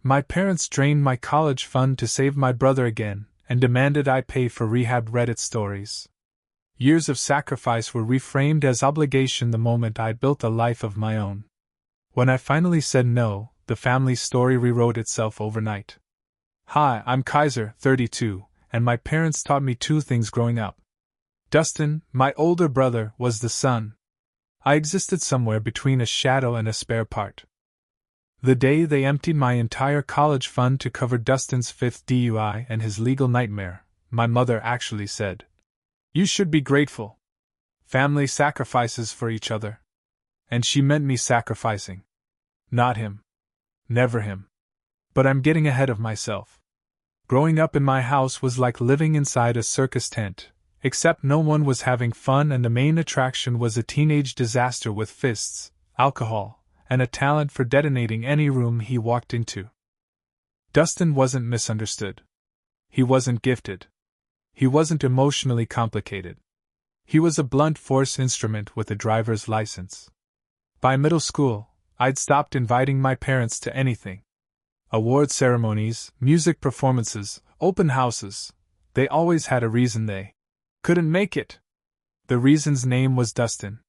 My parents drained my college fund to save my brother again and demanded I pay for Rehab Reddit stories. Years of sacrifice were reframed as obligation the moment I built a life of my own. When I finally said no, the family story rewrote itself overnight. Hi, I'm Kaiser, 32, and my parents taught me two things growing up. Dustin, my older brother, was the sun. I existed somewhere between a shadow and a spare part. The day they emptied my entire college fund to cover Dustin's 5th DUI and his legal nightmare, my mother actually said, "You should be grateful. Family sacrifices for each other." And she meant me sacrificing. Not him. Never him. But I'm getting ahead of myself. Growing up in my house was like living inside a circus tent, except no one was having fun and the main attraction was a teenage disaster with fists, alcohol, and a talent for detonating any room he walked into. Dustin wasn't misunderstood. He wasn't gifted. He wasn't emotionally complicated. He was a blunt force instrument with a driver's license. By middle school, I'd stopped inviting my parents to anything. Award ceremonies, music performances, open houses. They always had a reason they couldn't make it. The reason's name was Dustin.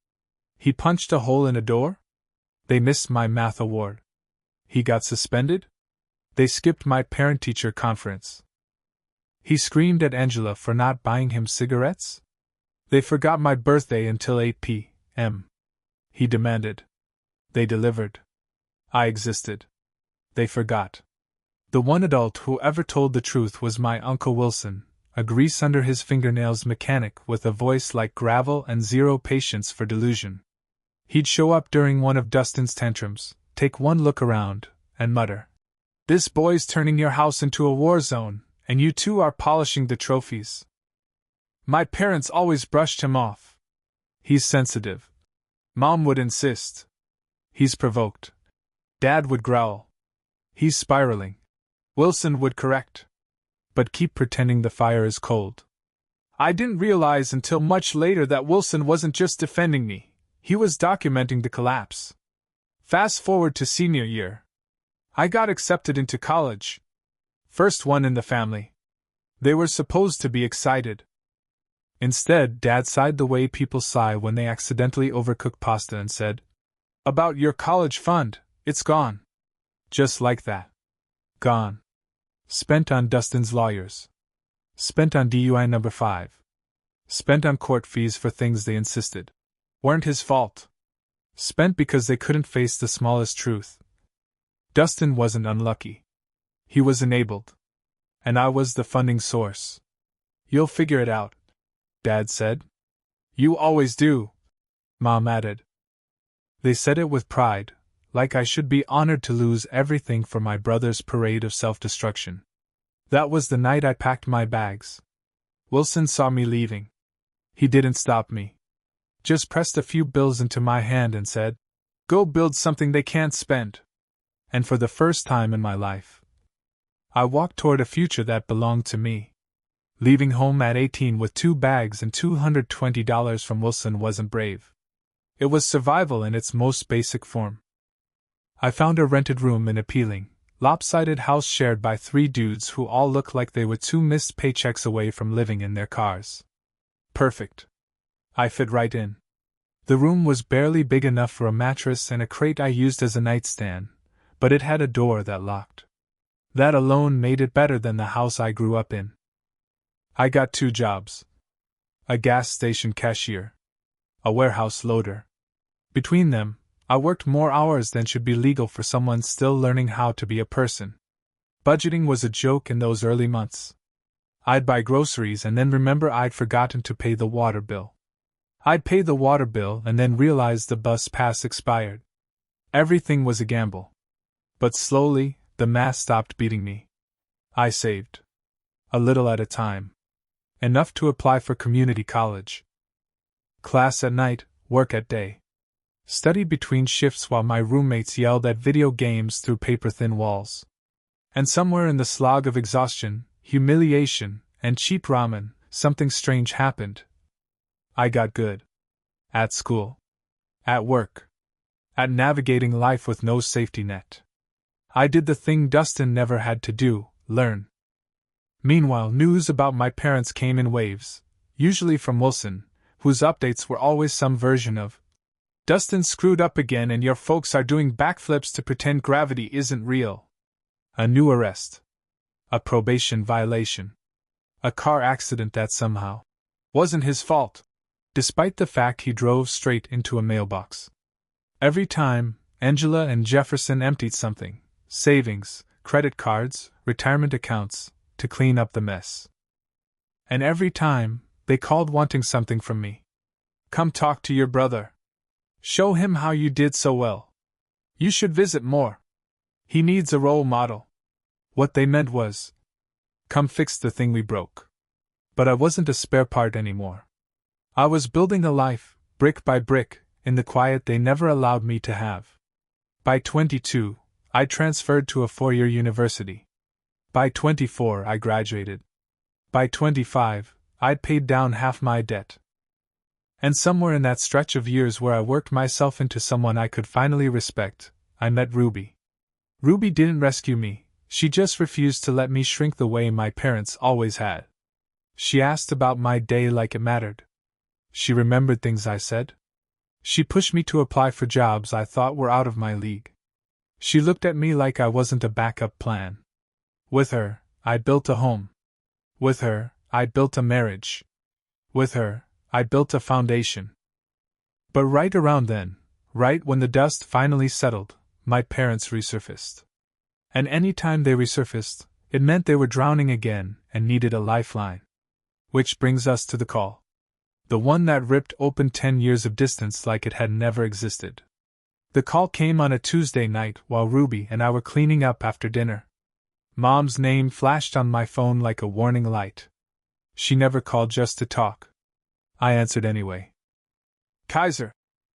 He punched a hole in a door? They missed my math award. He got suspended? They skipped my parent-teacher conference. He screamed at Angela for not buying him cigarettes? They forgot my birthday until 8 p.m. He demanded. They delivered. I existed. They forgot. The one adult who ever told the truth was my Uncle Wilson, a grease-under-his-fingernails mechanic with a voice like gravel and zero patience for delusion. He'd show up during one of Dustin's tantrums, take one look around, and mutter, "This boy's turning your house into a war zone, and you two are polishing the trophies." My parents always brushed him off. "He's sensitive." Mom would insist. "He's provoked." Dad would growl. "He's spiraling." Wilson would correct. "But keep pretending the fire is cold." I didn't realize until much later that Wilson wasn't just defending me. He was documenting the collapse. Fast forward to senior year. I got accepted into college. First one in the family. They were supposed to be excited. Instead, Dad sighed the way people sigh when they accidentally overcook pasta and said, "About your college fund, it's gone." Just like that. Gone. Spent on Dustin's lawyers. Spent on DUI number 5. Spent on court fees for things they insisted weren't his fault. Spent because they couldn't face the smallest truth. Dustin wasn't unlucky. He was enabled. And I was the funding source. "You'll figure it out," Dad said. "You always do," Mom added. They said it with pride, like I should be honored to lose everything for my brother's parade of self-destruction. That was the night I packed my bags. Wilson saw me leaving. He didn't stop me. Just pressed a few bills into my hand and said, "Go build something they can't spend." And for the first time in my life, I walked toward a future that belonged to me. Leaving home at 18 with 2 bags and $220 from Wilson wasn't brave. It was survival in its most basic form. I found a rented room in a peeling, lopsided house shared by 3 dudes who all looked like they were 2 missed paychecks away from living in their cars. Perfect. I fit right in. The room was barely big enough for a mattress and a crate I used as a nightstand, but it had a door that locked. That alone made it better than the house I grew up in. I got 2 jobs. A gas station cashier. A warehouse loader. Between them, I worked more hours than should be legal for someone still learning how to be a person. Budgeting was a joke in those early months. I'd buy groceries and then remember I'd forgotten to pay the water bill. I'd pay the water bill and then realize the bus pass expired. Everything was a gamble. But slowly, the math stopped beating me. I saved. A little at a time. Enough to apply for community college. Class at night, work at day. Study between shifts while my roommates yelled at video games through paper-thin walls. And somewhere in the slog of exhaustion, humiliation, and cheap ramen, something strange happened. I got good. At school. At work. At navigating life with no safety net. I did the thing Dustin never had to do, learn. Meanwhile, news about my parents came in waves, usually from Wilson, whose updates were always some version of, "Dustin screwed up again and your folks are doing backflips to pretend gravity isn't real." A new arrest. A probation violation. A car accident that somehow wasn't his fault, despite the fact he drove straight into a mailbox. Every time, Angela and Jefferson emptied something, savings, credit cards, retirement accounts, to clean up the mess. And every time, they called wanting something from me. "Come talk to your brother. Show him how you did so well. You should visit more. He needs a role model." What they meant was, "Come fix the thing we broke." But I wasn't a spare part anymore. I was building a life, brick by brick, in the quiet they never allowed me to have. By 22, I transferred to a 4-year university. By 24, I graduated. By 25, I'd paid down half my debt. And somewhere in that stretch of years where I worked myself into someone I could finally respect, I met Ruby. Ruby didn't rescue me, she just refused to let me shrink the way my parents always had. She asked about my day like it mattered. She remembered things I said. She pushed me to apply for jobs I thought were out of my league. She looked at me like I wasn't a backup plan. With her, I built a home. With her, I built a marriage. With her, I built a foundation. But right around then, right when the dust finally settled, my parents resurfaced. And any time they resurfaced, it meant they were drowning again and needed a lifeline. Which brings us to the call. The one that ripped open 10 years of distance like it had never existed. The call came on a Tuesday night while Ruby and I were cleaning up after dinner. Mom's name flashed on my phone like a warning light. She never called just to talk. I answered anyway. "Kaiser,"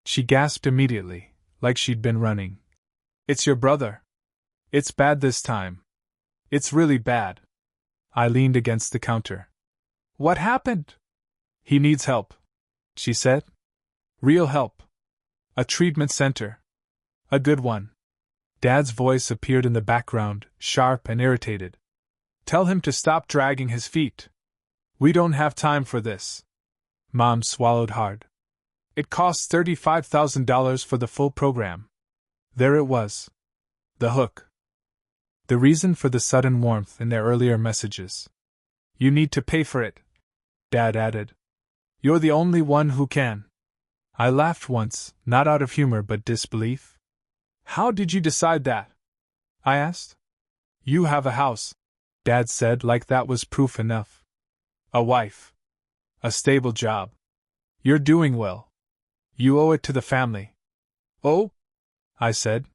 she gasped immediately, like she'd been running. "It's your brother. It's bad this time. It's really bad." I leaned against the counter. "What happened?" "He needs help," she said. "Real help. A treatment center. A good one." Dad's voice appeared in the background, sharp and irritated. "Tell him to stop dragging his feet. We don't have time for this." Mom swallowed hard. "It costs $35,000 for the full program." There it was. The hook. The reason for the sudden warmth in their earlier messages. "You need to pay for it," Dad added. "You're the only one who can." I laughed once, not out of humor but disbelief. "How did you decide that?" I asked. "You have a house," Dad said like that was proof enough. "A wife. A stable job. You're doing well. You owe it to the family." "Oh?" I said.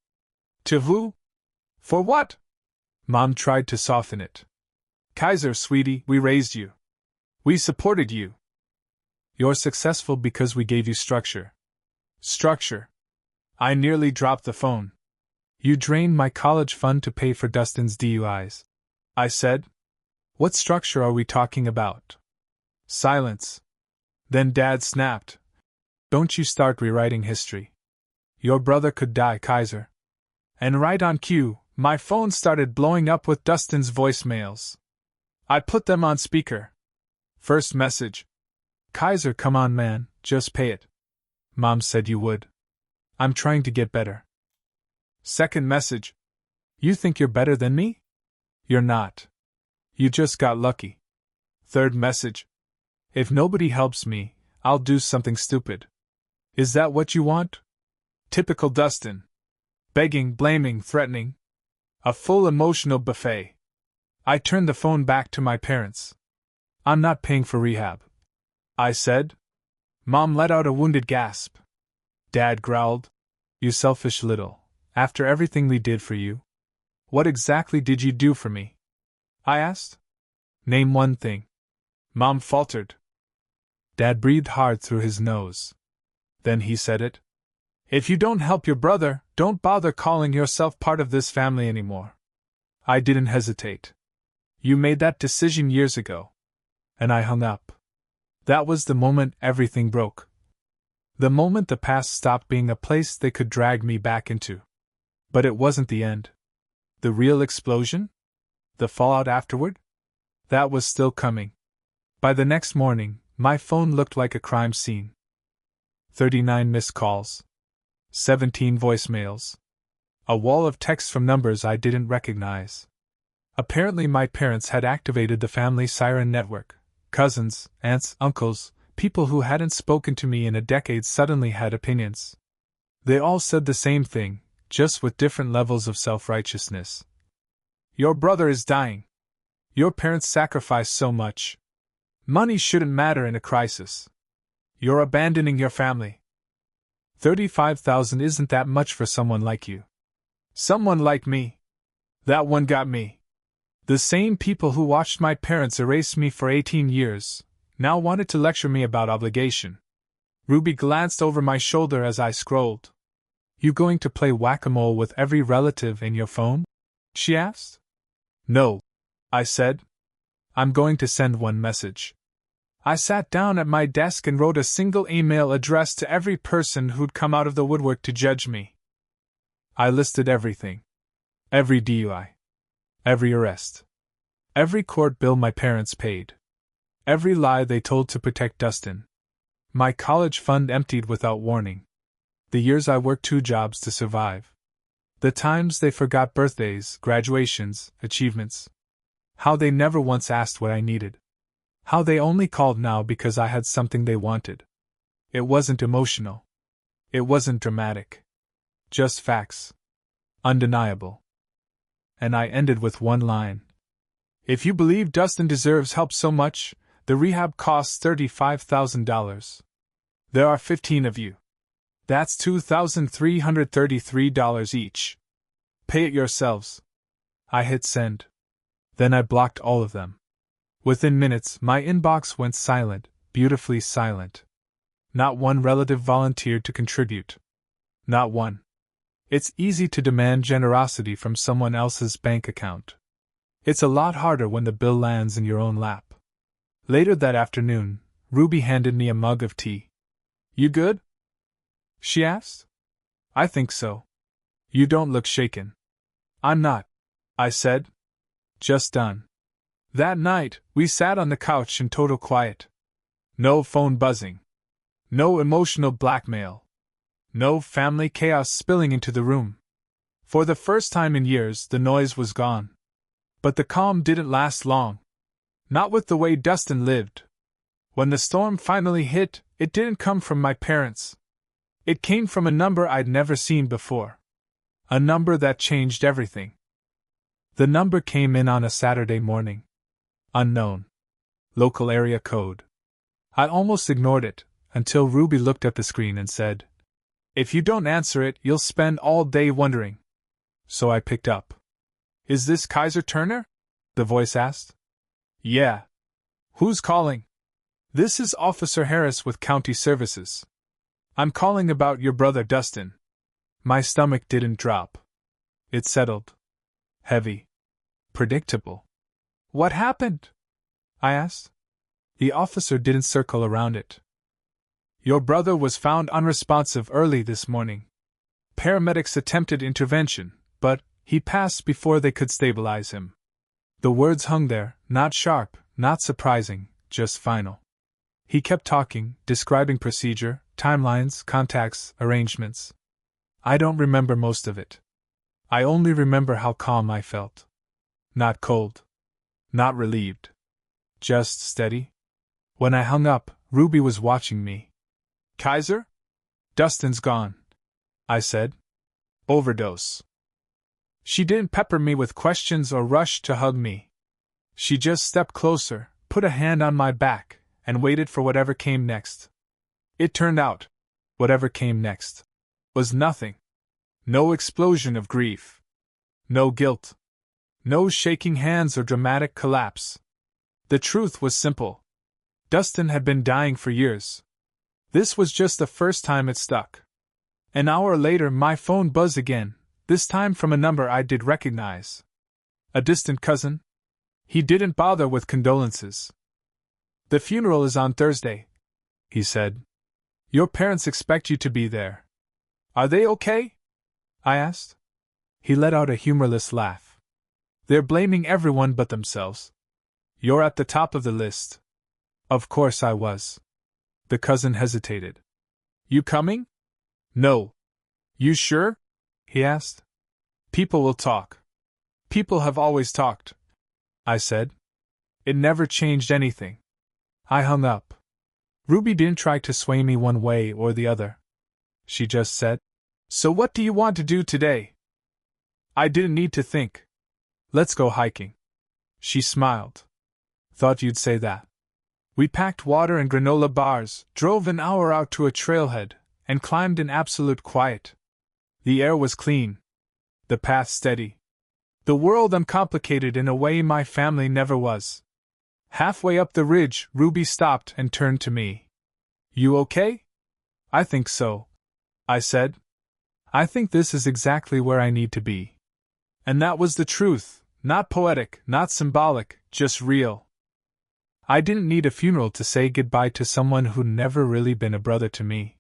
"To who? For what?" Mom tried to soften it. "Kaiser, sweetie, we raised you. We supported you. You're successful because we gave you structure." "Structure?" I nearly dropped the phone. "You drained my college fund to pay for Dustin's DUIs," I said. "What structure are we talking about?" Silence. Then Dad snapped. "Don't you start rewriting history. Your brother could die, Kaiser." And right on cue, my phone started blowing up with Dustin's voicemails. I put them on speaker. First message. "Kaiser, come on, man, just pay it. Mom said you would. I'm trying to get better." Second message. "You think you're better than me? You're not. You just got lucky." Third message. "If nobody helps me, I'll do something stupid. Is that what you want?" Typical Dustin. Begging, blaming, threatening. A full emotional buffet. I turned the phone back to my parents. "I'm not paying for rehab," I said. Mom let out a wounded gasp. Dad growled. "You selfish little, after everything we did for you." "What exactly did you do for me?" I asked. "Name one thing." Mom faltered. Dad breathed hard through his nose. Then he said it. "If you don't help your brother, don't bother calling yourself part of this family anymore." I didn't hesitate. "You made that decision years ago." And I hung up. That was the moment everything broke. The moment the past stopped being a place they could drag me back into. But it wasn't the end. The real explosion? The fallout afterward? That was still coming. By the next morning, my phone looked like a crime scene. 39 missed calls. 17 voicemails. A wall of text from numbers I didn't recognize. Apparently my parents had activated the family siren network. Cousins, aunts, uncles, people who hadn't spoken to me in a decade suddenly had opinions. They all said the same thing, just with different levels of self-righteousness. Your brother is dying. Your parents sacrificed so much. Money shouldn't matter in a crisis. You're abandoning your family. 35,000 isn't that much for someone like you. Someone like me. That one got me. The same people who watched my parents erase me for 18 years, now wanted to lecture me about obligation. Ruby glanced over my shoulder as I scrolled. You going to play whack-a-mole with every relative in your phone? She asked. No, I said. I'm going to send one message. I sat down at my desk and wrote a single email addressed to every person who'd come out of the woodwork to judge me. I listed everything. Every DUI. Every arrest. Every court bill my parents paid. Every lie they told to protect Dustin. My college fund emptied without warning. The years I worked 2 jobs to survive. The times they forgot birthdays, graduations, achievements. How they never once asked what I needed. How they only called now because I had something they wanted. It wasn't emotional. It wasn't dramatic. Just facts. Undeniable. And I ended with one line. If you believe Dustin deserves help so much, the rehab costs $35,000. There are 15 of you. That's $2,333 each. Pay it yourselves. I hit send. Then I blocked all of them. Within minutes, my inbox went silent, beautifully silent. Not one relative volunteered to contribute. Not one. It's easy to demand generosity from someone else's bank account. It's a lot harder when the bill lands in your own lap. Later that afternoon, Ruby handed me a mug of tea. You good? She asked. I think so. You don't look shaken. I'm not, I said. Just done. That night, we sat on the couch in total quiet. No phone buzzing. No emotional blackmail. No family chaos spilling into the room. For the first time in years, the noise was gone. But the calm didn't last long. Not with the way Dustin lived. When the storm finally hit, it didn't come from my parents. It came from a number I'd never seen before. A number that changed everything. The number came in on a Saturday morning. Unknown. Local area code. I almost ignored it, until Ruby looked at the screen and said, If you don't answer it, you'll spend all day wondering. So I picked up. Is this Kaiser Turner? The voice asked. Yeah. Who's calling? This is Officer Harris with County Services. I'm calling about your brother Dustin. My stomach didn't drop. It settled. Heavy. Predictable. What happened? I asked. The officer didn't circle around it. Your brother was found unresponsive early this morning. Paramedics attempted intervention, but he passed before they could stabilize him. The words hung there, not sharp, not surprising, just final. He kept talking, describing procedure, timelines, contacts, arrangements. I don't remember most of it. I only remember how calm I felt. Not cold. Not relieved. Just steady. When I hung up, Ruby was watching me. Kaiser? Dustin's gone, I said. Overdose. She didn't pepper me with questions or rush to hug me. She just stepped closer, put a hand on my back, and waited for whatever came next. It turned out, whatever came next, was nothing. No explosion of grief. No guilt. No shaking hands or dramatic collapse. The truth was simple. Dustin had been dying for years. This was just the first time it stuck. An hour later, my phone buzzed again, this time from a number I did recognize. A distant cousin? He didn't bother with condolences. The funeral is on Thursday, he said. Your parents expect you to be there. Are they okay? I asked. He let out a humorless laugh. They're blaming everyone but themselves. You're at the top of the list. Of course I was. The cousin hesitated. You coming? No. You sure? He asked. People will talk. People have always talked, I said. It never changed anything. I hung up. Ruby didn't try to sway me one way or the other. She just said, So what do you want to do today? I didn't need to think. Let's go hiking. She smiled. Thought you'd say that. We packed water and granola bars, drove an hour out to a trailhead, and climbed in absolute quiet. The air was clean. The path steady. The world uncomplicated in a way my family never was. Halfway up the ridge, Ruby stopped and turned to me. You okay? I think so, I said. I think this is exactly where I need to be. And that was the truth, not poetic, not symbolic, just real. I didn't need a funeral to say goodbye to someone who'd never really been a brother to me.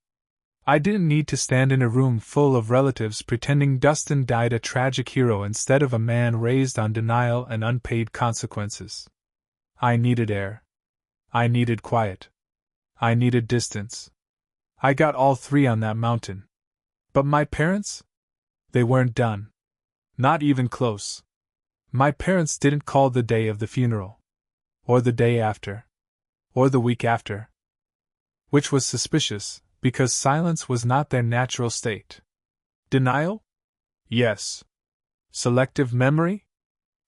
I didn't need to stand in a room full of relatives pretending Dustin died a tragic hero instead of a man raised on denial and unpaid consequences. I needed air. I needed quiet. I needed distance. I got all three on that mountain. But my parents? They weren't done. Not even close. My parents didn't call the day of the funeral. Or the day after. Or the week after. Which was suspicious, because silence was not their natural state. Denial? Yes. Selective memory?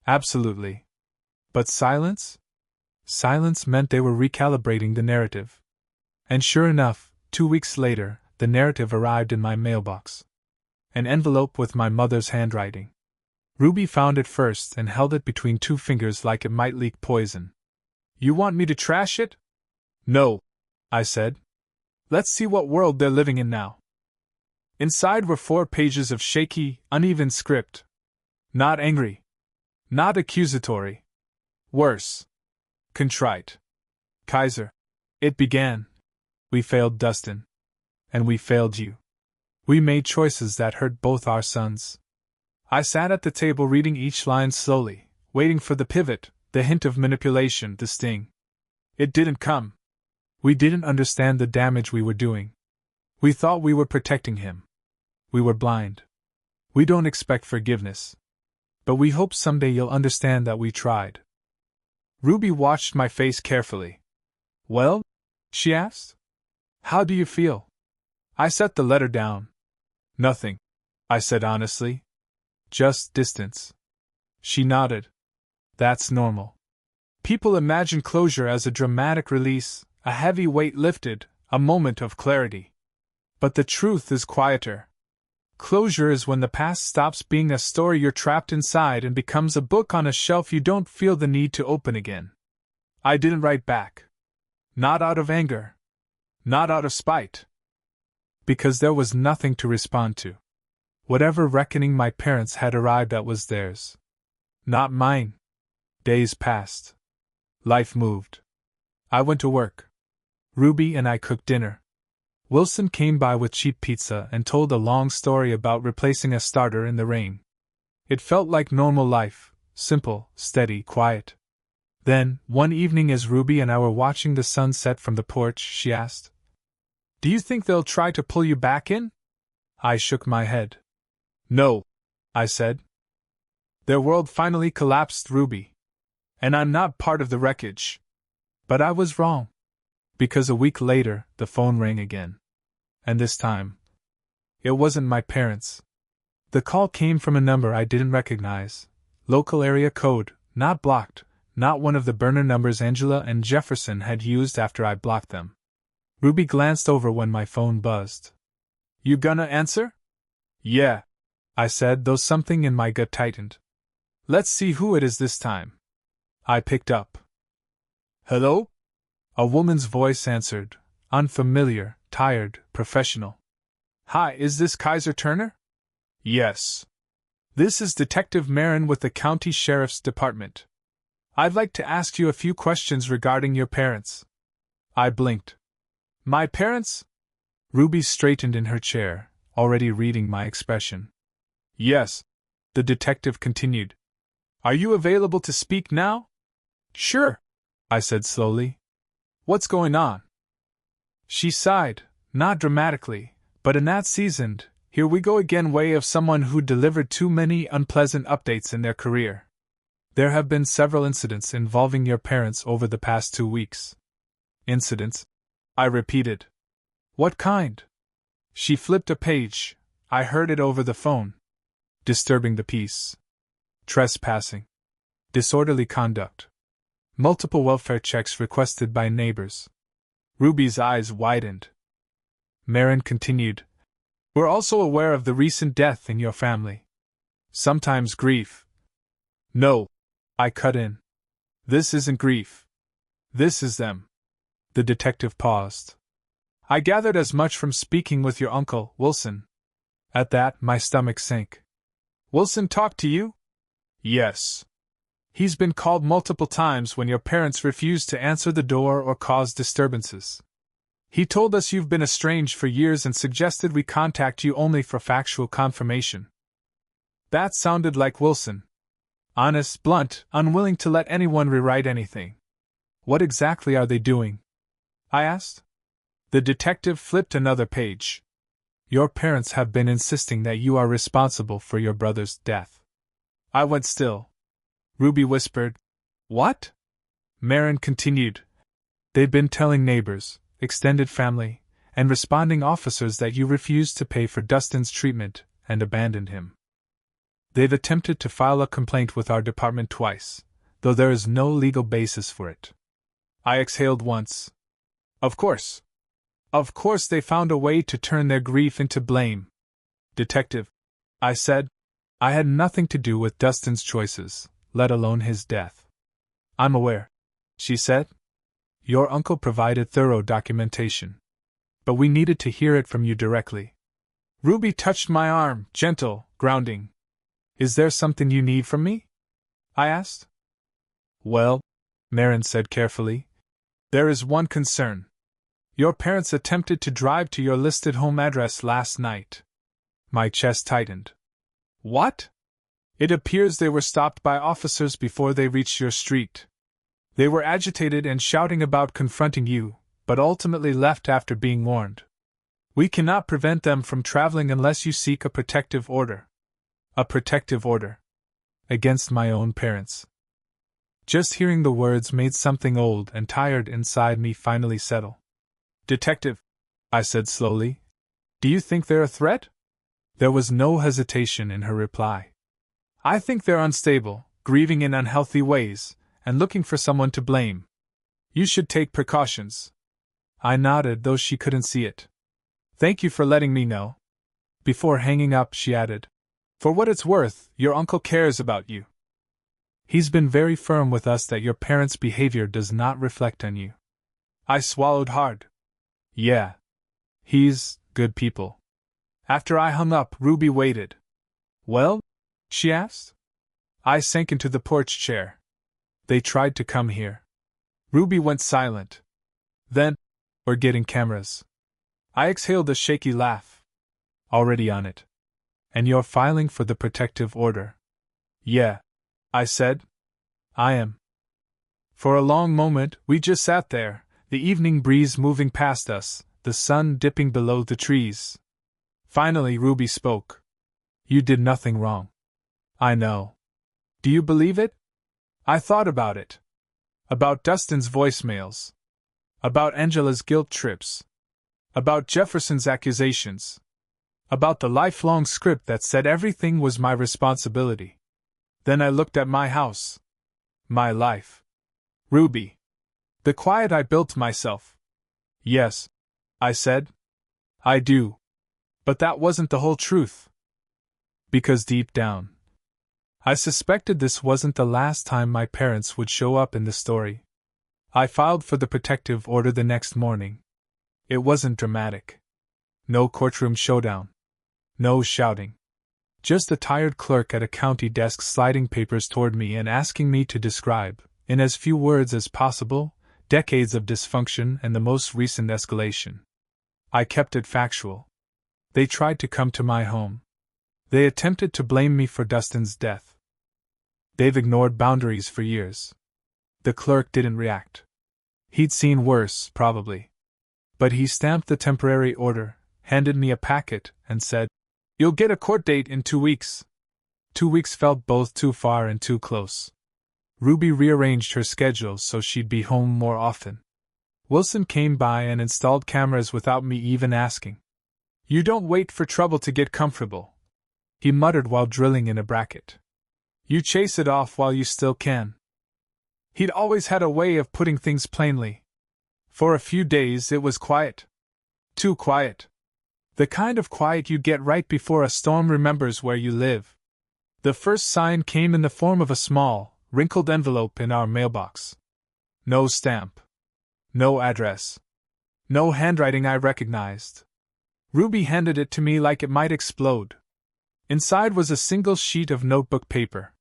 Absolutely. But silence? Silence meant they were recalibrating the narrative. And sure enough, 2 weeks later, the narrative arrived in my mailbox. An envelope with my mother's handwriting. Ruby found it first and held it between two fingers like it might leak poison. You want me to trash it? No, I said. Let's see what world they're living in now. Inside were 4 pages of shaky, uneven script. Not angry. Not accusatory. Worse. Contrite. Kaiser. It began. We failed Dustin. And we failed you. We made choices that hurt both our sons. I sat at the table reading each line slowly, waiting for the pivot, the hint of manipulation, the sting. It didn't come. We didn't understand the damage we were doing. We thought we were protecting him. We were blind. We don't expect forgiveness. But we hope someday you'll understand that we tried. Ruby watched my face carefully. Well? She asked. How do you feel? I set the letter down. Nothing, I said honestly. Just distance. She nodded. That's normal. People imagine closure as a dramatic release, a heavy weight lifted, a moment of clarity. But the truth is quieter. Closure is when the past stops being a story you're trapped inside and becomes a book on a shelf you don't feel the need to open again. I didn't write back. Not out of anger. Not out of spite. Because there was nothing to respond to. Whatever reckoning my parents had arrived at was theirs. Not mine. Days passed. Life moved. I went to work. Ruby and I cooked dinner. Wilson came by with cheap pizza and told a long story about replacing a starter in the rain. It felt like normal life, simple, steady, quiet. Then, one evening as Ruby and I were watching the sun set from the porch, she asked, Do you think they'll try to pull you back in? I shook my head. No, I said. Their world finally collapsed, Ruby. And I'm not part of the wreckage. But I was wrong. Because a week later, the phone rang again. And this time, it wasn't my parents. The call came from a number I didn't recognize. Local area code, not blocked, not one of the burner numbers Angela and Jefferson had used after I blocked them. Ruby glanced over when my phone buzzed. You gonna answer? Yeah, I said, though something in my gut tightened. Let's see who it is this time. I picked up. Hello? A woman's voice answered, unfamiliar, tired, professional. Hi, is this Kaiser Turner? Yes. This is Detective Marin with the County Sheriff's Department. I'd like to ask you a few questions regarding your parents. I blinked. My parents? Ruby straightened in her chair, already reading my expression. Yes, the detective continued. Are you available to speak now? Sure, I said slowly. What's going on? She sighed, not dramatically, but in that seasoned, here we go again way of someone who delivered too many unpleasant updates in their career. There have been several incidents involving your parents over the past 2 weeks. Incidents? I repeated. What kind? She flipped a page. I heard it over the phone. Disturbing the peace. Trespassing. Disorderly conduct. Multiple welfare checks requested by neighbors. Ruby's eyes widened. Marin continued. We're also aware of the recent death in your family. Sometimes grief. No, I cut in. This isn't grief. This is them. The detective paused. I gathered as much from speaking with your uncle, Wilson. At that, my stomach sank. Wilson talked to you? Yes. He's been called multiple times when your parents refused to answer the door or caused disturbances. He told us you've been estranged for years and suggested we contact you only for factual confirmation. That sounded like Wilson. Honest, blunt, unwilling to let anyone rewrite anything. What exactly are they doing? I asked. The detective flipped another page. Your parents have been insisting that you are responsible for your brother's death. I went still. Ruby whispered, What? Marin continued. They've been telling neighbors, extended family, and responding officers that you refused to pay for Dustin's treatment and abandoned him. They've attempted to file a complaint with our department twice, though there is no legal basis for it. I exhaled once. Of course. Of course they found a way to turn their grief into blame. Detective, I said, I had nothing to do with Dustin's choices, let alone his death. I'm aware, she said. Your uncle provided thorough documentation. But we needed to hear it from you directly. Ruby touched my arm, gentle, grounding. Is there something you need from me? I asked. Well, Marin said carefully, there is one concern. Your parents attempted to drive to your listed home address last night. My chest tightened. What? It appears they were stopped by officers before they reached your street. They were agitated and shouting about confronting you, but ultimately left after being warned. We cannot prevent them from traveling unless you seek a protective order. A protective order. Against my own parents. Just hearing the words made something old and tired inside me finally settle. Detective, I said slowly, do you think they're a threat? There was no hesitation in her reply. I think they're unstable, grieving in unhealthy ways, and looking for someone to blame. You should take precautions. I nodded, though she couldn't see it. Thank you for letting me know. Before hanging up, she added, for what it's worth, your uncle cares about you. He's been very firm with us that your parents' behavior does not reflect on you. I swallowed hard. Yeah. He's good people. After I hung up, Ruby waited. Well? She asked. I sank into the porch chair. They tried to come here. Ruby went silent. Then, we're getting cameras. I exhaled a shaky laugh. Already on it. And you're filing for the protective order. Yeah, I said. I am. For a long moment, we just sat there, the evening breeze moving past us, the sun dipping below the trees. Finally, Ruby spoke. You did nothing wrong. I know. Do you believe it? I thought about it. About Dustin's voicemails. About Angela's guilt trips. About Jefferson's accusations. About the lifelong script that said everything was my responsibility. Then I looked at my house. My life. Ruby. The quiet I built myself. Yes, I said. I do. But that wasn't the whole truth. Because deep down, I suspected this wasn't the last time my parents would show up in the story. I filed for the protective order the next morning. It wasn't dramatic. No courtroom showdown. No shouting. Just a tired clerk at a county desk sliding papers toward me and asking me to describe, in as few words as possible, decades of dysfunction and the most recent escalation. I kept it factual. They tried to come to my home. They attempted to blame me for Dustin's death. They've ignored boundaries for years. The clerk didn't react. He'd seen worse, probably. But he stamped the temporary order, handed me a packet, and said, "You'll get a court date in 2 weeks." 2 weeks felt both too far and too close. Ruby rearranged her schedule so she'd be home more often. Wilson came by and installed cameras without me even asking. "You don't wait for trouble to get comfortable," he muttered while drilling in a bracket. "You chase it off while you still can." He'd always had a way of putting things plainly. For a few days it was quiet. Too quiet. The kind of quiet you get right before a storm remembers where you live. The first sign came in the form of a small, wrinkled envelope in our mailbox. No stamp. No address. No handwriting I recognized. Ruby handed it to me like it might explode. Inside was a single sheet of notebook paper.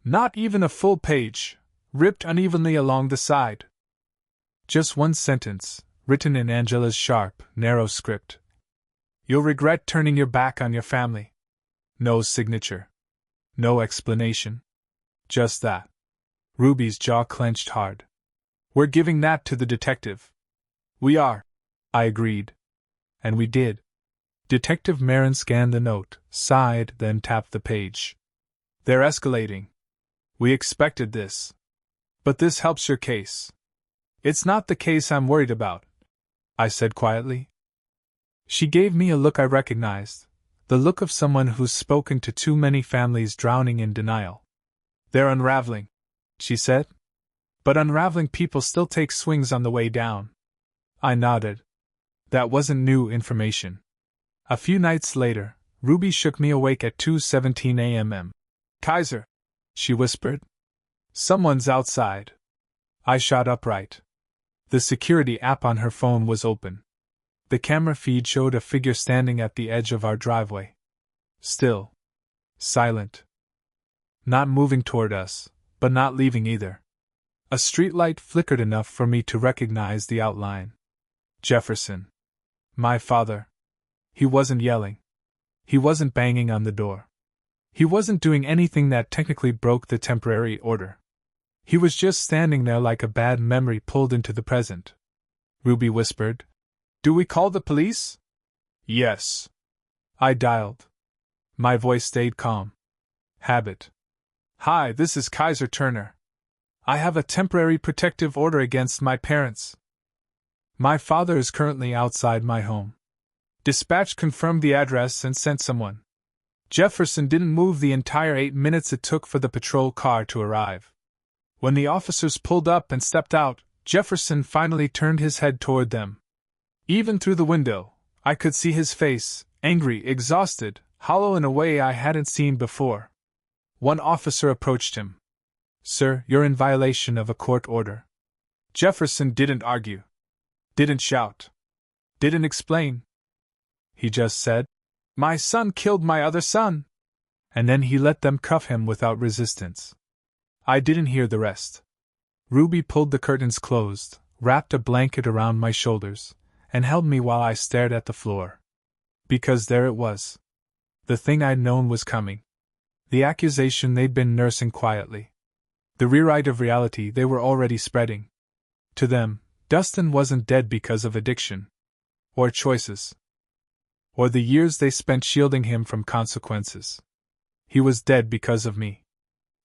Not even a full page, ripped unevenly along the side. Just one sentence, written in Angela's sharp, narrow script. "You'll regret turning your back on your family." No signature. No explanation. Just that. Ruby's jaw clenched hard. "We're giving that to the detective." "We are," I agreed. And we did. Detective Marin scanned the note, sighed, then tapped the page. "They're escalating. We expected this. But this helps your case." "It's not the case I'm worried about," I said quietly. She gave me a look I recognized, the look of someone who's spoken to too many families drowning in denial. "They're unraveling," she said. "But unraveling people still take swings on the way down." I nodded. That wasn't new information. A few nights later, Ruby shook me awake at 2:17 a.m. "Kaiser," she whispered. "Someone's outside." I shot upright. The security app on her phone was open. The camera feed showed a figure standing at the edge of our driveway. Still. Silent. Not moving toward us, but not leaving either. A streetlight flickered enough for me to recognize the outline. Jefferson. My father. He wasn't yelling. He wasn't banging on the door. He wasn't doing anything that technically broke the temporary order. He was just standing there like a bad memory pulled into the present. Ruby whispered, "Do we call the police?" "Yes." I dialed. My voice stayed calm. Habit. "Hi, this is Kaiser Turner. I have a temporary protective order against my parents. My father is currently outside my home. Dispatch confirmed the address and sent someone. Jefferson didn't move the entire 8 minutes it took for the patrol car to arrive. When the officers pulled up and stepped out, Jefferson finally turned his head toward them. Even through the window, I could see his face, angry, exhausted, hollow in a way I hadn't seen before. One officer approached him. "Sir, you're in violation of a court order." Jefferson didn't argue. Didn't shout. Didn't explain. He just said, "My son killed my other son." And then he let them cuff him without resistance. I didn't hear the rest. Ruby pulled the curtains closed, wrapped a blanket around my shoulders, and held me while I stared at the floor. Because there it was. The thing I'd known was coming. The accusation they'd been nursing quietly. The rewrite of reality they were already spreading. To them, Dustin wasn't dead because of addiction. Or choices. Or the years they spent shielding him from consequences. He was dead because of me.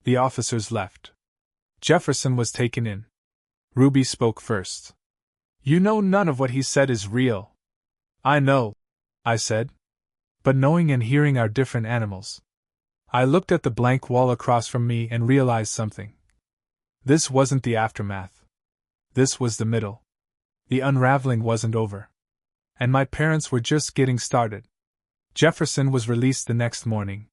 The officers left. Jefferson was taken in. Ruby spoke first. "You know none of what he said is real." "I know," I said. "But knowing and hearing are different animals." I looked at the blank wall across from me and realized something. This wasn't the aftermath. This was the middle. The unraveling wasn't over. And my parents were just getting started. Jefferson was released the next morning.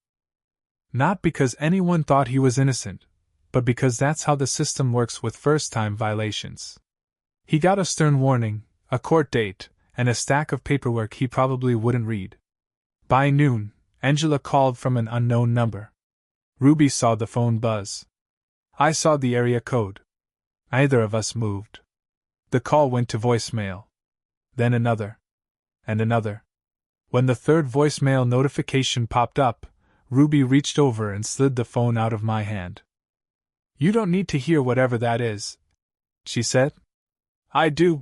Not because anyone thought he was innocent, but because that's how the system works with first-time violations. He got a stern warning, a court date, and a stack of paperwork he probably wouldn't read. By noon, Angela called from an unknown number. Ruby saw the phone buzz. I saw the area code. Neither of us moved. The call went to voicemail. Then another. And another. When the third voicemail notification popped up, Ruby reached over and slid the phone out of my hand. You don't need to hear whatever that is, she said. I do,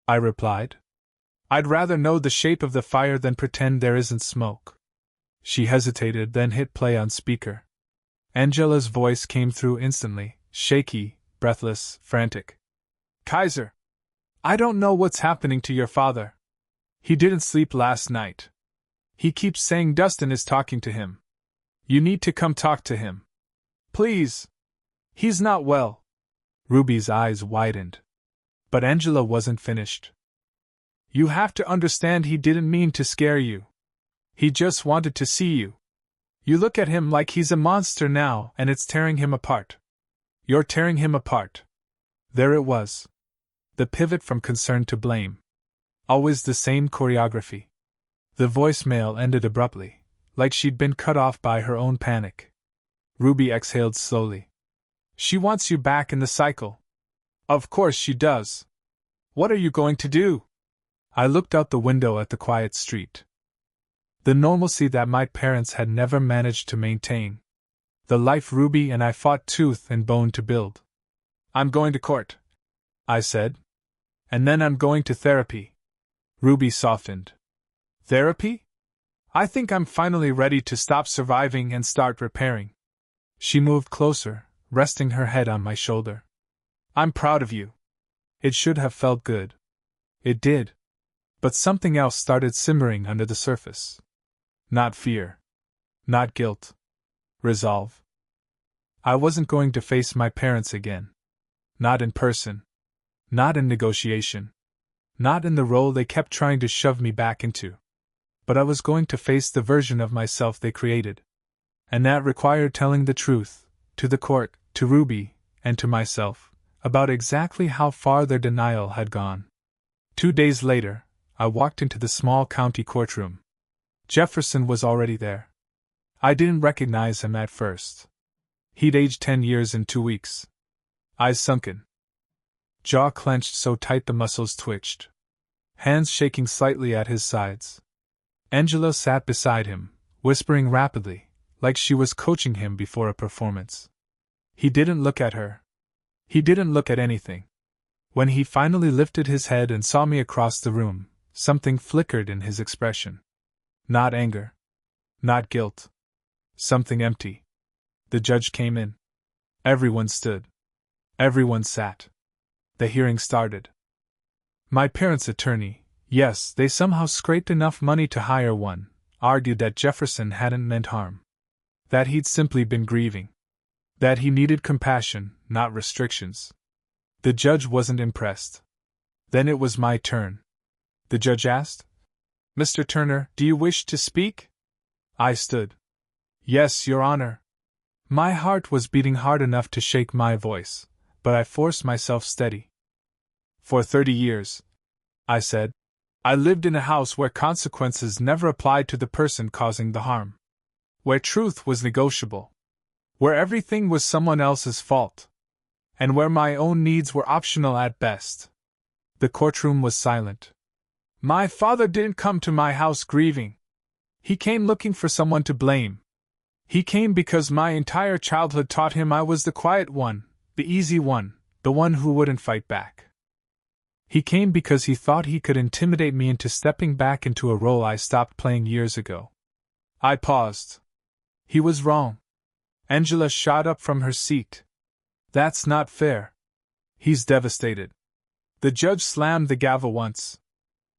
I replied. I'd rather know the shape of the fire than pretend there isn't smoke. She hesitated, then hit play on speaker. Angela's voice came through instantly, shaky, breathless, frantic. Kaiser, I don't know what's happening to your father. He didn't sleep last night. He keeps saying Dustin is talking to him. You need to come talk to him. Please. He's not well. Ruby's eyes widened. But Angela wasn't finished. You have to understand he didn't mean to scare you. He just wanted to see you. You look at him like he's a monster now, and it's tearing him apart. You're tearing him apart. There it was. The pivot from concern to blame. Always the same choreography. The voicemail ended abruptly, like she'd been cut off by her own panic. Ruby exhaled slowly. She wants you back in the cycle. Of course she does. What are you going to do? I looked out the window at the quiet street. The normalcy that my parents had never managed to maintain. The life Ruby and I fought tooth and bone to build. I'm going to court, I said. And then I'm going to therapy. Ruby softened. Therapy? I think I'm finally ready to stop surviving and start repairing. She moved closer, resting her head on my shoulder. I'm proud of you. It should have felt good. It did. But something else started simmering under the surface. Not fear. Not guilt. Resolve. I wasn't going to face my parents again. Not in person. Not in negotiation. Not in the role they kept trying to shove me back into. But I was going to face the version of myself they created. And that required telling the truth, to the court, to Ruby, and to myself, about exactly how far their denial had gone. 2 days later, I walked into the small county courtroom. Jefferson was already there. I didn't recognize him at first. He'd aged 10 years in 2 weeks. Eyes sunken. Jaw clenched so tight the muscles twitched. Hands shaking slightly at his sides. Angela sat beside him, whispering rapidly, like she was coaching him before a performance. He didn't look at her. He didn't look at anything. When he finally lifted his head and saw me across the room, something flickered in his expression. Not anger. Not guilt. Something empty. The judge came in. Everyone stood. Everyone sat. The hearing started. My parents' attorney, yes, they somehow scraped enough money to hire one, argued that Jefferson hadn't meant harm. That he'd simply been grieving. That he needed compassion, not restrictions. The judge wasn't impressed. Then it was my turn. The judge asked, Mr. Turner, do you wish to speak? I stood. Yes, Your Honor. My heart was beating hard enough to shake my voice, but I forced myself steady. For 30 years, I said, I lived in a house where consequences never applied to the person causing the harm. Where truth was negotiable. Where everything was someone else's fault. And where my own needs were optional at best. The courtroom was silent. My father didn't come to my house grieving. He came looking for someone to blame. He came because my entire childhood taught him I was the quiet one, the easy one, the one who wouldn't fight back. He came because he thought he could intimidate me into stepping back into a role I stopped playing years ago. I paused. He was wrong. Angela shot up from her seat. That's not fair. He's devastated. The judge slammed the gavel once.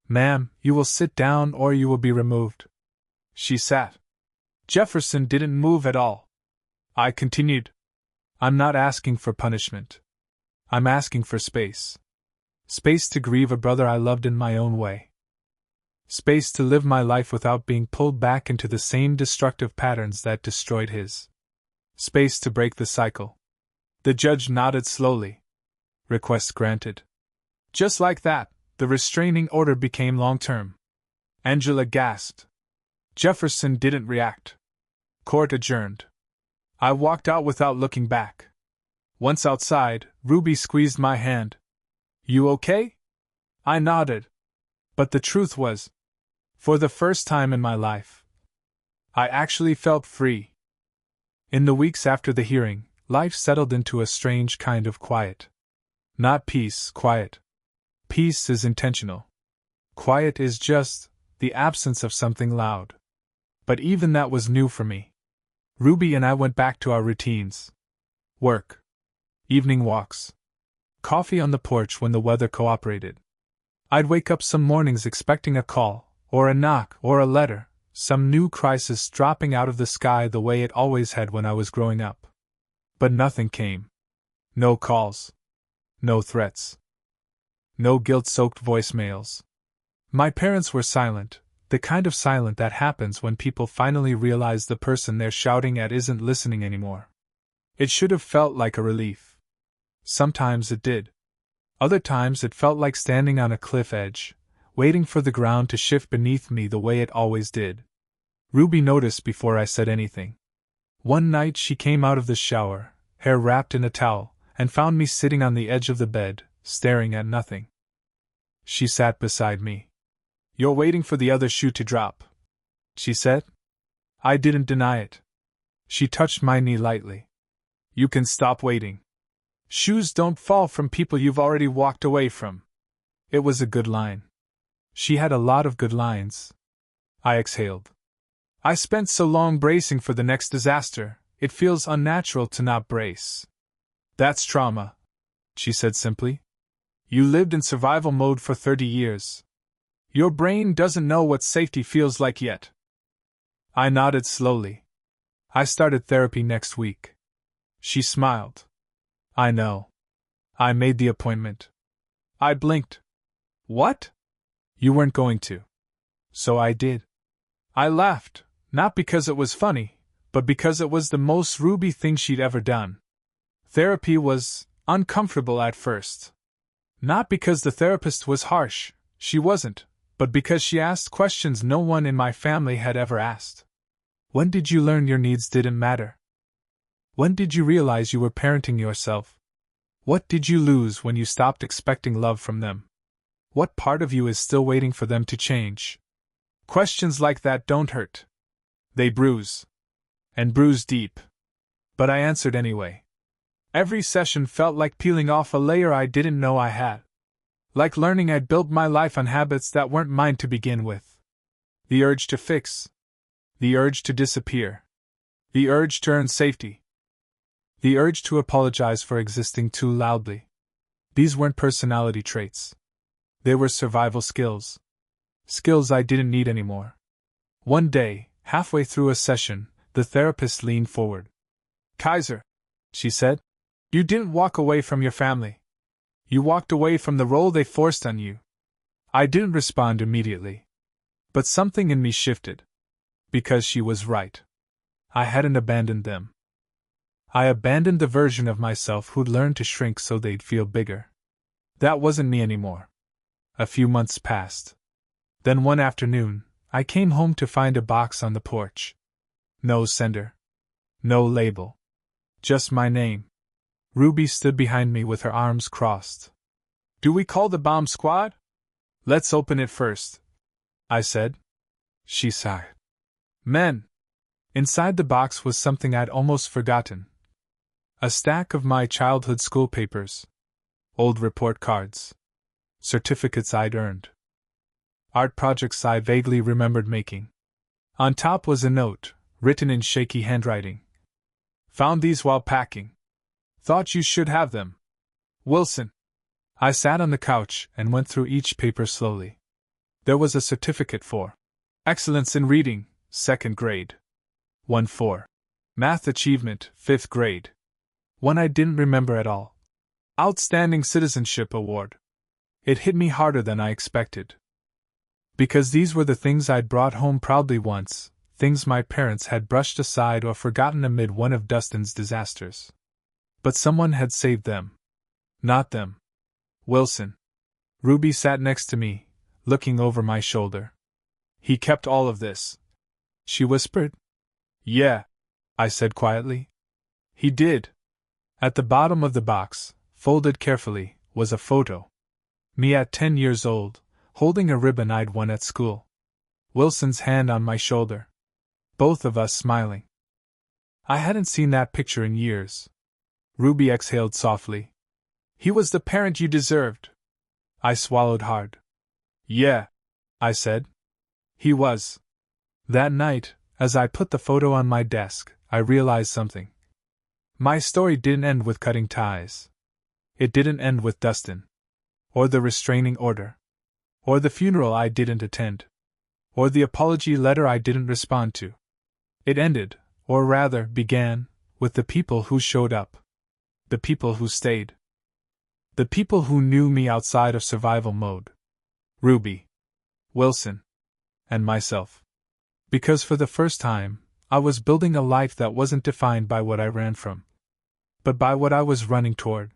Ma'am, you will sit down or you will be removed. She sat. Jefferson didn't move at all. I continued. I'm not asking for punishment. I'm asking for space. Space to grieve a brother I loved in my own way. Space to live my life without being pulled back into the same destructive patterns that destroyed his. Space to break the cycle. The judge nodded slowly. Request granted. Just like that, the restraining order became long-term. Angela gasped. Jefferson didn't react. Court adjourned. I walked out without looking back. Once outside, Ruby squeezed my hand. You okay? I nodded. But the truth was, for the first time in my life, I actually felt free. In the weeks after the hearing, life settled into a strange kind of quiet. Not peace, quiet. Peace is intentional. Quiet is just the absence of something loud. But even that was new for me. Ruby and I went back to our routines. Work. Evening walks. Coffee on the porch when the weather cooperated. I'd wake up some mornings expecting a call, or a knock, or a letter, some new crisis dropping out of the sky the way it always had when I was growing up. But nothing came. No calls. No threats. No guilt-soaked voicemails. My parents were silent, the kind of silent that happens when people finally realize the person they're shouting at isn't listening anymore. It should have felt like a relief. Sometimes it did. Other times it felt like standing on a cliff edge, waiting for the ground to shift beneath me the way it always did. Ruby noticed before I said anything. One night she came out of the shower, hair wrapped in a towel, and found me sitting on the edge of the bed, staring at nothing. She sat beside me. "You're waiting for the other shoe to drop," she said. I didn't deny it. She touched my knee lightly. "You can stop waiting. Shoes don't fall from people you've already walked away from." It was a good line. She had a lot of good lines. I exhaled. "I spent so long bracing for the next disaster, it feels unnatural to not brace." "That's trauma," she said simply. "You lived in survival mode for 30 years. Your brain doesn't know what safety feels like yet." I nodded slowly. "I started therapy next week." She smiled. "I know. I made the appointment." I blinked. "What?" "You weren't going to. So I did." I laughed, not because it was funny, but because it was the most Ruby thing she'd ever done. Therapy was uncomfortable at first. Not because the therapist was harsh, she wasn't, but because she asked questions no one in my family had ever asked. When did you learn your needs didn't matter? When did you realize you were parenting yourself? What did you lose when you stopped expecting love from them? What part of you is still waiting for them to change? Questions like that don't hurt. They bruise. And bruise deep. But I answered anyway. Every session felt like peeling off a layer I didn't know I had. Like learning I'd built my life on habits that weren't mine to begin with. The urge to fix. The urge to disappear. The urge to earn safety. The urge to apologize for existing too loudly. These weren't personality traits. They were survival skills. Skills I didn't need anymore. One day, halfway through a session, the therapist leaned forward. "Kaiser," she said, "you didn't walk away from your family. You walked away from the role they forced on you." I didn't respond immediately. But something in me shifted. Because she was right. I hadn't abandoned them. I abandoned the version of myself who'd learned to shrink so they'd feel bigger. That wasn't me anymore. A few months passed. Then one afternoon, I came home to find a box on the porch. No sender. No label. Just my name. Ruby stood behind me with her arms crossed. "Do we call the bomb squad?" "Let's open it first," I said. She sighed. Men. Inside the box was something I'd almost forgotten. A stack of my childhood school papers. Old report cards. Certificates I'd earned. Art projects I vaguely remembered making. On top was a note, written in shaky handwriting. "Found these while packing. Thought you should have them. Wilson." I sat on the couch and went through each paper slowly. There was a certificate for excellence in reading, 2nd grade. One for math achievement, 5th grade. One I didn't remember at all. Outstanding Citizenship Award. It hit me harder than I expected. Because these were the things I'd brought home proudly once, things my parents had brushed aside or forgotten amid one of Dustin's disasters. But someone had saved them. Not them. Wilson. Ruby sat next to me, looking over my shoulder. "He kept all of this," she whispered. "Yeah," I said quietly. "He did." At the bottom of the box, folded carefully, was a photo. Me at 10 years old, holding a ribbon I'd won at school. Wilson's hand on my shoulder. Both of us smiling. I hadn't seen that picture in years. Ruby exhaled softly. He was the parent you deserved. I swallowed hard. Yeah, I said. He was. That night, as I put the photo on my desk, I realized something. My story didn't end with cutting ties. It didn't end with Dustin. Or the restraining order. Or the funeral I didn't attend. Or the apology letter I didn't respond to. It ended, or rather began, with the people who showed up. The people who stayed. The people who knew me outside of survival mode. Ruby. Wilson. And myself. Because for the first time, I was building a life that wasn't defined by what I ran from, but by what I was running toward.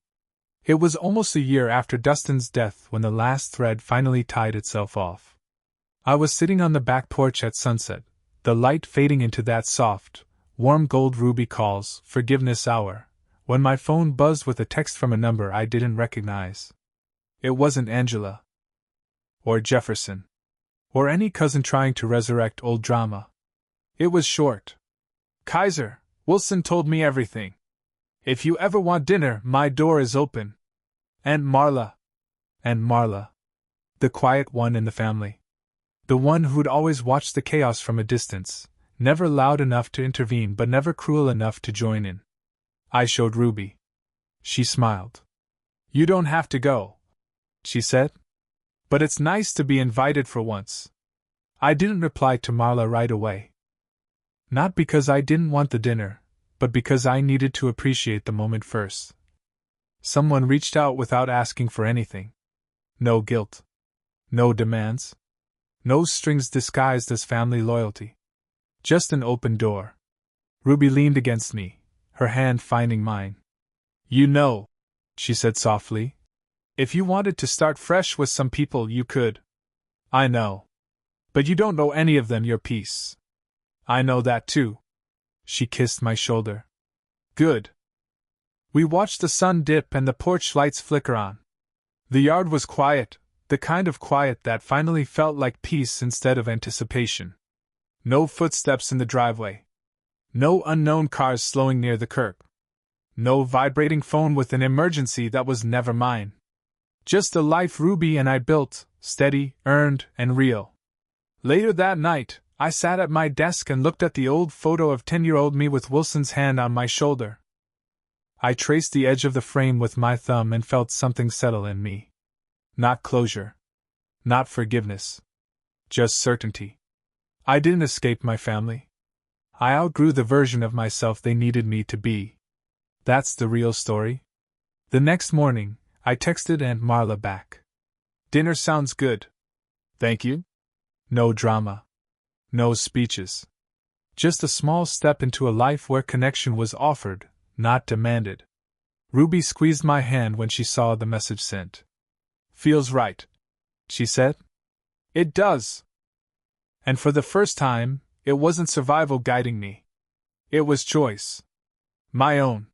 It was almost a year after Dustin's death when the last thread finally tied itself off. I was sitting on the back porch at sunset, the light fading into that soft, warm gold Ruby calls forgiveness hour, when my phone buzzed with a text from a number I didn't recognize. It wasn't Angela. Or Jefferson. Or any cousin trying to resurrect old drama. It was short. Kaiser, Wilson told me everything. If you ever want dinner, my door is open. And Marla. And Marla. The quiet one in the family. The one who'd always watched the chaos from a distance, never loud enough to intervene but never cruel enough to join in. I showed Ruby. She smiled. You don't have to go, she said. But it's nice to be invited for once. I didn't reply to Marla right away. Not because I didn't want the dinner, but because I needed to appreciate the moment first. Someone reached out without asking for anything. No guilt. No demands. No strings disguised as family loyalty. Just an open door. Ruby leaned against me, her hand finding mine. You know, she said softly, if you wanted to start fresh with some people, you could. I know. But you don't know any of them your piece. I know that too. She kissed my shoulder. Good. We watched the sun dip and the porch lights flicker on. The yard was quiet, the kind of quiet that finally felt like peace instead of anticipation. No footsteps in the driveway. No unknown cars slowing near the curb. No vibrating phone with an emergency that was never mine. Just a life Ruby and I built, steady, earned, and real. Later that night, I sat at my desk and looked at the old photo of 10-year-old me with Wilson's hand on my shoulder. I traced the edge of the frame with my thumb and felt something settle in me. Not closure. Not forgiveness. Just certainty. I didn't escape my family. I outgrew the version of myself they needed me to be. That's the real story. The next morning, I texted Aunt Marla back. Dinner sounds good. Thank you. No drama. No speeches. Just a small step into a life where connection was offered, not demanded. Ruby squeezed my hand when she saw the message sent. Feels right, she said. It does. And for the first time, it wasn't survival guiding me. It was choice. My own.